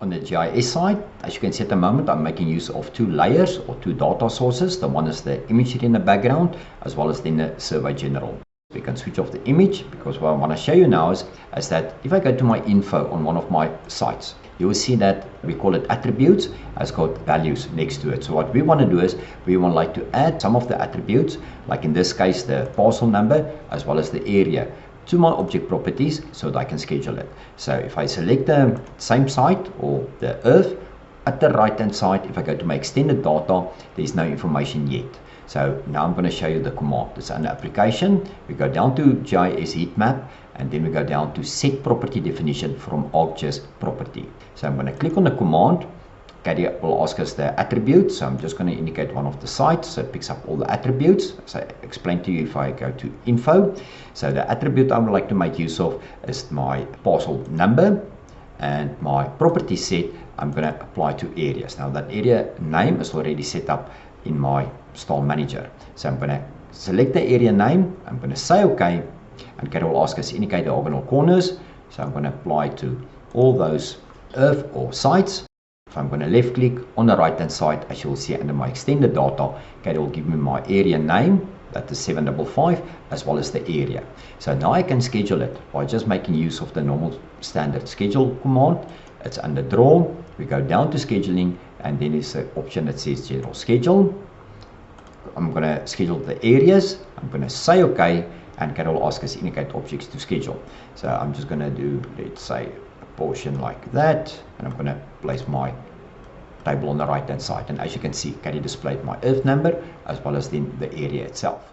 On the GIS side, as you can see at the moment, I'm making use of two layers or two data sources. The one is the imagery in the background, as well as then the survey general. We can switch off the image, because what I want to show you now is that if I go to my info on one of my sites, you will see that we call it attributes, has got values next to it. So what we want to do is we want like to add some of the attributes, like in this case the parcel number as well as the area, to my object properties so that I can schedule it. So if I select the same site or the earth, at the right hand side, if I go to my extended data, there's no information yet. So now I'm going to show you the command. It's under application. We go down to GIS heat map, and then we go down to set property definition from ArcGIS property. So I'm going to click on the command. Caddie will ask us the attributes. So I'm just going to indicate one of the sites. So it picks up all the attributes. So I explained to you if I go to info. So the attribute I would like to make use of is my parcel number, and my property set I'm going to apply to areas. Now that area name is already set up in my style manager. So I'm going to select the area name. I'm going to say OK, and Caddie will ask us to indicate diagonal corners. So I'm going to apply to all those earth or sites. So I'm going to left click on the right hand side. As you will see under my extended data, Caddie will give me my area name, that is 755, as well as the area. So now I can schedule it by just making use of the normal standard schedule command. It's under draw. We go down to scheduling, and then there's an option that says general schedule. I'm going to schedule the areas. I'm going to say OK, and Caddie will ask us to indicate objects to schedule. So I'm just going to do, let's say, a portion like that, and I'm going to place my table on the right hand side. And as you can see, Caddie displayed my earth number as well as then the area itself.